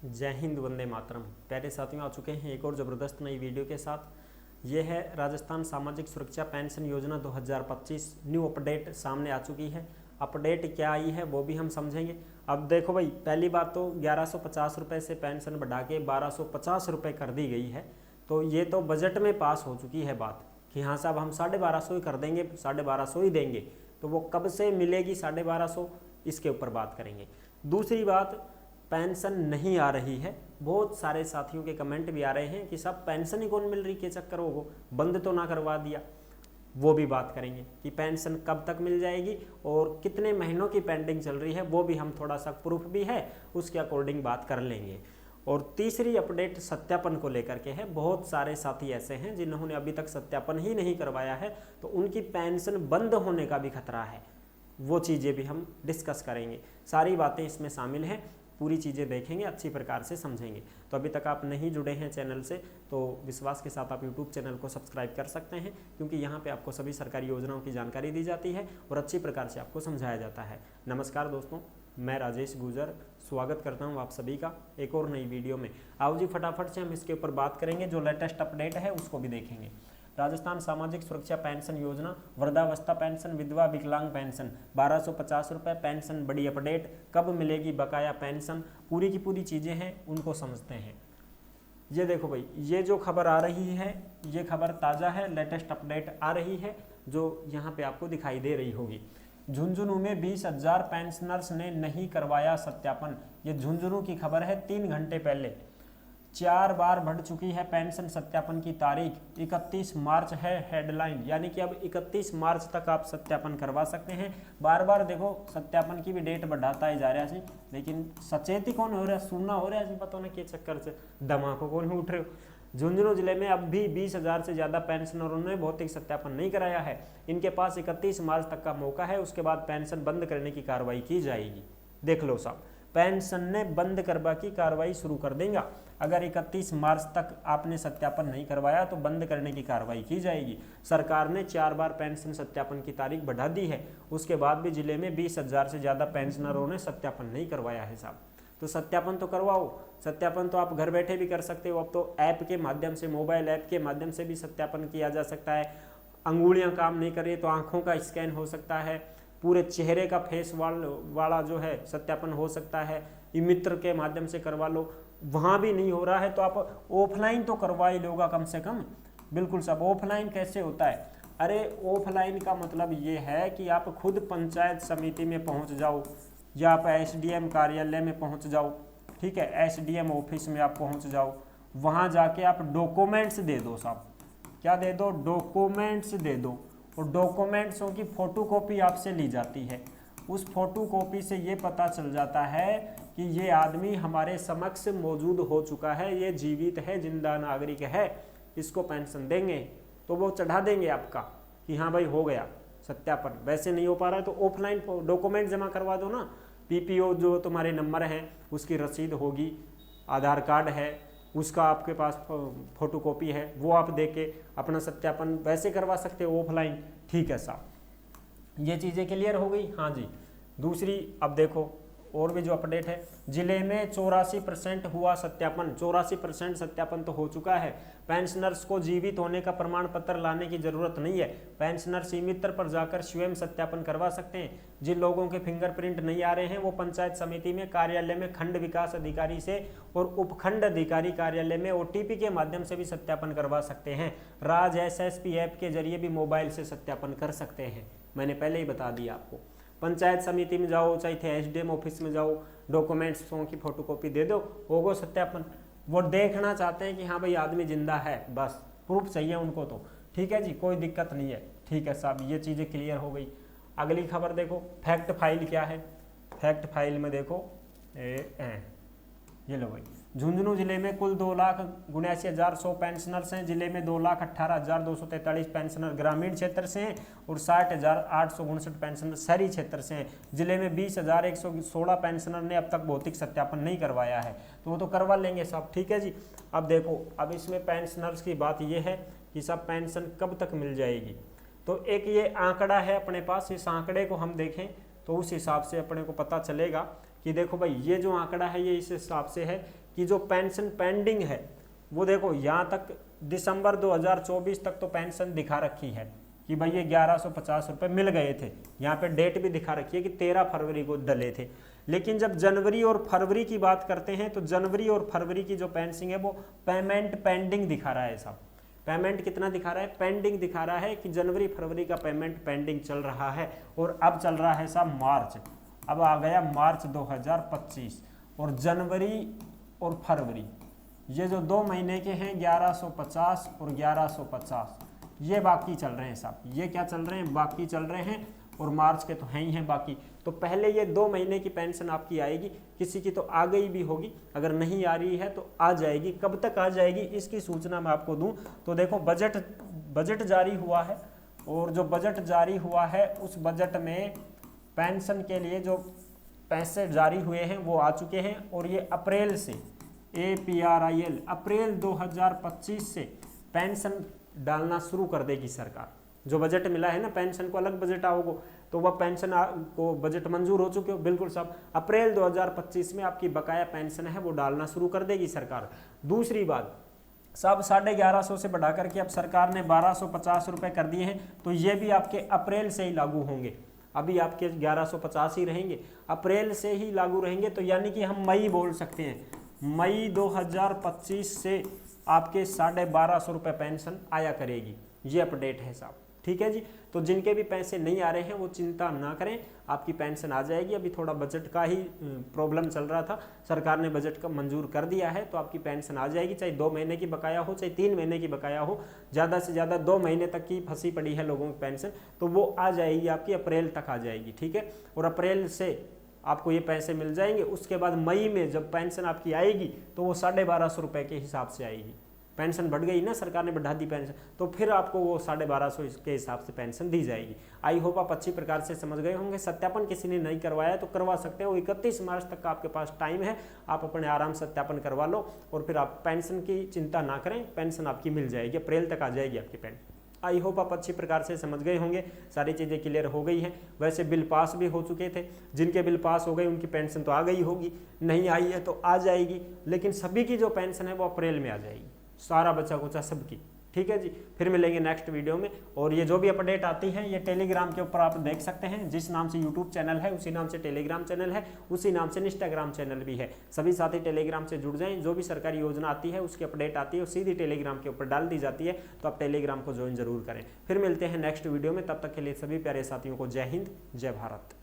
जय हिंद, वंदे मातरम। प्यारे साथियों, आ चुके हैं एक और ज़बरदस्त नई वीडियो के साथ। ये है राजस्थान सामाजिक सुरक्षा पेंशन योजना 2025 न्यू अपडेट सामने आ चुकी है। अपडेट क्या आई है वो भी हम समझेंगे। अब देखो भाई, पहली बात तो 1150 रुपये से पेंशन बढ़ा के 1250 रुपये कर दी गई है। तो ये तो बजट में पास हो चुकी है बात कि हाँ साहब हम 1250 ही कर देंगे, 1250 ही देंगे। तो वो कब से मिलेगी 1250, इसके ऊपर बात करेंगे। दूसरी बात, पेंशन नहीं आ रही है। बहुत सारे साथियों के कमेंट भी आ रहे हैं कि साहब पेंशन ही कौन मिल रही के चक्कर हो, बंद तो ना करवा दिया। वो भी बात करेंगे कि पेंशन कब तक मिल जाएगी और कितने महीनों की पेंडिंग चल रही है, वो भी हम थोड़ा सा प्रूफ भी है उसके अकॉर्डिंग बात कर लेंगे। और तीसरी अपडेट सत्यापन को लेकर के है। बहुत सारे साथी ऐसे हैं जिन्होंने अभी तक सत्यापन ही नहीं करवाया है, तो उनकी पेंशन बंद होने का भी खतरा है। वो चीज़ें भी हम डिस्कस करेंगे। सारी बातें इसमें शामिल हैं, पूरी चीज़ें देखेंगे, अच्छी प्रकार से समझेंगे। तो अभी तक आप नहीं जुड़े हैं चैनल से तो विश्वास के साथ आप यूट्यूब चैनल को सब्सक्राइब कर सकते हैं, क्योंकि यहाँ पे आपको सभी सरकारी योजनाओं की जानकारी दी जाती है और अच्छी प्रकार से आपको समझाया जाता है। नमस्कार दोस्तों, मैं राजेश गुजर स्वागत करता हूँ आप सभी का एक और नई वीडियो में। आओ जी फटाफट से हम इसके ऊपर बात करेंगे। जो लेटेस्ट अपडेट है उसको भी देखेंगे। राजस्थान सामाजिक सुरक्षा पेंशन योजना, वृद्धावस्था पेंशन, विधवा विकलांग पेंशन 1250 रुपये पेंशन। बड़ी अपडेट, कब मिलेगी बकाया पेंशन, पूरी की पूरी चीज़ें हैं, उनको समझते हैं। ये देखो भाई, ये जो खबर आ रही है ये खबर ताज़ा है, लेटेस्ट अपडेट आ रही है जो यहाँ पे आपको दिखाई दे रही होगी। झुंझुनू में 20,000 पेंशनर्स ने नहीं करवाया सत्यापन। ये झुंझुनू की खबर है 3 घंटे पहले। 4 बार बढ़ चुकी है पेंशन सत्यापन की तारीख। 31 मार्च है हेडलाइन, यानी कि अब 31 मार्च तक आप सत्यापन करवा सकते हैं। बार बार देखो सत्यापन की भी डेट बढ़ाता ही जा रहा है, लेकिन सचेत ही कौन हो रहा है, सुनना हो रहा है पता नहीं के चक्कर से धमाकों कौन उठ रहे हो। झुंझुनू जिले में अब भी 20,000 से ज़्यादा पेंशनरों ने भौतिक सत्यापन नहीं कराया है। इनके पास 31 मार्च तक का मौका है, उसके बाद पेंशन बंद करने की कार्रवाई की जाएगी। देख लो साहब, पेंशन ने बंद करवा की कार्रवाई शुरू कर देगा। अगर 31 मार्च तक आपने सत्यापन नहीं करवाया तो बंद करने की कार्रवाई की जाएगी। सरकार ने 4 बार पेंशन सत्यापन की तारीख बढ़ा दी है, उसके बाद भी जिले में 20,000 से ज़्यादा पेंशनरों ने सत्यापन नहीं करवाया है साहब। तो सत्यापन तो करवाओ। सत्यापन तो आप घर बैठे भी कर सकते हो। अब तो ऐप के माध्यम से, मोबाइल ऐप के माध्यम से भी सत्यापन किया जा सकता है। अंगुलियां काम नहीं कर रही तो आंखों का स्कैन हो सकता है, पूरे चेहरे का फेस वाला जो है सत्यापन हो सकता है। ई मित्र के माध्यम से करवा लो। वहाँ भी नहीं हो रहा है तो आप ऑफलाइन तो करवा ही लोगा कम से कम। बिल्कुल सब। ऑफलाइन कैसे होता है? अरे ऑफलाइन का मतलब ये है कि आप खुद पंचायत समिति में पहुँच जाओ या आप एसडीएम कार्यालय में पहुँच जाओ, ठीक है, एसडीएम ऑफिस में आप पहुँच जाओ। वहाँ जाके आप डॉक्यूमेंट्स दे दो साहब। क्या दे दो? डॉक्यूमेंट्स दे दो। और डॉक्यूमेंट्सों की फोटोकॉपी आपसे ली जाती है। उस फोटोकॉपी से ये पता चल जाता है कि ये आदमी हमारे समक्ष मौजूद हो चुका है, ये जीवित है, जिंदा नागरिक है, इसको पेंशन देंगे। तो वो चढ़ा देंगे आपका कि हाँ भाई हो गया सत्यापन। वैसे नहीं हो पा रहा है तो ऑफलाइन डॉक्यूमेंट जमा करवा दो ना। पीपीओ जो तुम्हारे नंबर हैं उसकी रसीद होगी, आधार कार्ड है उसका आपके पास फोटोकॉपी है, वो आप देके अपना सत्यापन वैसे करवा सकते हो ऑफलाइन। ठीक है साहब, ये चीज़ें क्लियर हो गई। हाँ जी। दूसरी, अब देखो और भी जो अपडेट है, जिले में 84% हुआ सत्यापन। 84% सत्यापन तो हो चुका है। पेंशनर्स को जीवित होने का प्रमाण पत्र लाने की जरूरत नहीं है। पेंशनर सीमित्र पर जाकर स्वयं सत्यापन करवा सकते हैं। जिन लोगों के फिंगरप्रिंट नहीं आ रहे हैं वो पंचायत समिति में, कार्यालय में, खंड विकास अधिकारी से और उपखंड अधिकारी कार्यालय में ओटीपी के माध्यम से भी सत्यापन करवा सकते हैं। राज एसएसपी ऐप के जरिए भी मोबाइल से सत्यापन कर सकते हैं। मैंने पहले ही बता दिया आपको। पंचायत समिति में जाओ, चाहे एसडीएम ऑफिस में जाओ, डॉक्यूमेंट्सों की फोटोकॉपी दे दो, होगो सत्यापन। वो देखना चाहते हैं कि हाँ भाई आदमी जिंदा है, बस प्रूफ चाहिए उनको तो। ठीक है जी, कोई दिक्कत नहीं है। ठीक है साहब, ये चीज़ें क्लियर हो गई। अगली खबर देखो, फैक्ट फाइल क्या है। फैक्ट फाइल में देखो ये लो भाई, झुंझुनू जिले में कुल 2,79,100 पेंशनर्स हैं। जिले में 2,18,243 पेंशनर ग्रामीण क्षेत्र से हैं और 60,859 पेंशनर शहरी क्षेत्र से हैं। जिले में 20,116 पेंशनर ने अब तक भौतिक सत्यापन नहीं करवाया है, तो वो तो करवा लेंगे साहब। ठीक है जी। अब देखो, अब इसमें पेंशनर्स की बात ये है कि सब पेंशन कब तक मिल जाएगी। तो एक ये आंकड़ा है अपने पास, इस आंकड़े को हम देखें तो उस हिसाब से अपने को पता चलेगा कि देखो भाई, ये जो आंकड़ा है ये इस हिसाब से है कि जो पेंशन पेंडिंग है वो देखो यहाँ तक दिसंबर 2024 तक तो पेंशन दिखा रखी है कि भाई ये 1150 रुपये मिल गए थे। यहाँ पे डेट भी दिखा रखी है कि 13 फरवरी को डले थे। लेकिन जब जनवरी और फरवरी की बात करते हैं तो जनवरी और फरवरी की जो पेंशन है वो पेमेंट पेंडिंग दिखा रहा है साहब। पेमेंट कितना दिखा रहा है? पेंडिंग दिखा रहा है कि जनवरी फरवरी का पेमेंट पेंडिंग चल रहा है। और अब चल रहा है साहब मार्च, अब आ गया मार्च 2025 और जनवरी और फरवरी ये जो 2 महीने के हैं 1150 और 1150 ये बाकी चल रहे हैं साहब। ये क्या चल रहे हैं? बाकी चल रहे हैं। और मार्च के तो हैं ही हैं बाकी। तो पहले ये 2 महीने की पेंशन आपकी आएगी, किसी की तो आ गई भी होगी, अगर नहीं आ रही है तो आ जाएगी। कब तक आ जाएगी इसकी सूचना मैं आपको दूं तो देखो बजट जारी हुआ है और जो बजट जारी हुआ है उस बजट में पेंशन के लिए जो पैसे जारी हुए हैं वो आ चुके हैं और ये अप्रैल से APRIL अप्रैल 2025 से पेंशन डालना शुरू कर देगी सरकार। जो बजट मिला है ना, पेंशन को अलग बजट आओगे तो वह पेंशन को बजट मंजूर हो चुके हो, बिल्कुल साहब अप्रैल 2025 में आपकी बकाया पेंशन है वो डालना शुरू कर देगी सरकार। दूसरी बात साहब 1150 से बढ़ा करके अब सरकार ने 1250 रुपये कर दिए हैं तो ये भी आपके अप्रैल से ही लागू होंगे। अभी आपके 1150 ही रहेंगे, अप्रैल से ही लागू रहेंगे। तो यानी कि हम मई बोल सकते हैं, मई 2025 से आपके 1250 रुपये पेंशन आया करेगी। ये अपडेट है साहब, ठीक है जी। तो जिनके भी पैसे नहीं आ रहे हैं वो चिंता ना करें, आपकी पेंशन आ जाएगी। अभी थोड़ा बजट का ही प्रॉब्लम चल रहा था, सरकार ने बजट का मंजूर कर दिया है तो आपकी पेंशन आ जाएगी। चाहे 2 महीने की बकाया हो चाहे 3 महीने की बकाया हो, ज़्यादा से ज़्यादा 2 महीने तक की फंसी पड़ी है लोगों की पेंशन तो वो आ जाएगी आपकी, अप्रैल तक आ जाएगी, ठीक है। और अप्रैल से आपको ये पैसे मिल जाएंगे। उसके बाद मई में जब पेंशन आपकी आएगी तो वो 1250 रुपये के हिसाब से आएगी। पेंशन बढ़ गई ना, सरकार ने बढ़ा दी पेंशन, तो फिर आपको वो 1250 के हिसाब से पेंशन दी जाएगी। आई होप आप अच्छी प्रकार से समझ गए होंगे। सत्यापन किसी ने नहीं करवाया तो करवा सकते हैं, वो 31 मार्च तक का आपके पास टाइम है, आप अपने आराम से सत्यापन करवा लो और फिर आप पेंशन की चिंता ना करें, पेंशन आपकी मिल जाएगी, अप्रैल तक आ जाएगी आपकी पेंशन। आई होप आप अच्छी प्रकार से समझ गए होंगे, सारी चीज़ें क्लियर हो गई हैं। वैसे बिल पास भी हो चुके थे, जिनके बिल पास हो गए उनकी पेंशन तो आ गई होगी, नहीं आई है तो आ जाएगी, लेकिन सभी की जो पेंशन है वो अप्रैल में आ जाएगी, सारा बचा कुचा सबकी, ठीक है जी। फिर मिलेंगे नेक्स्ट वीडियो में। और ये जो भी अपडेट आती है ये टेलीग्राम के ऊपर आप देख सकते हैं, जिस नाम से यूट्यूब चैनल है उसी नाम से टेलीग्राम चैनल है, उसी नाम से इंस्टाग्राम चैनल भी है। सभी साथी टेलीग्राम से जुड़ जाएं, जो भी सरकारी योजना आती है उसकी अपडेट आती है वो सीधी टेलीग्राम के ऊपर डाल दी जाती है, तो आप टेलीग्राम को ज्वाइन जरूर करें। फिर मिलते हैं नेक्स्ट वीडियो में, तब तक के लिए सभी प्यारे साथियों को जय हिंद, जय भारत।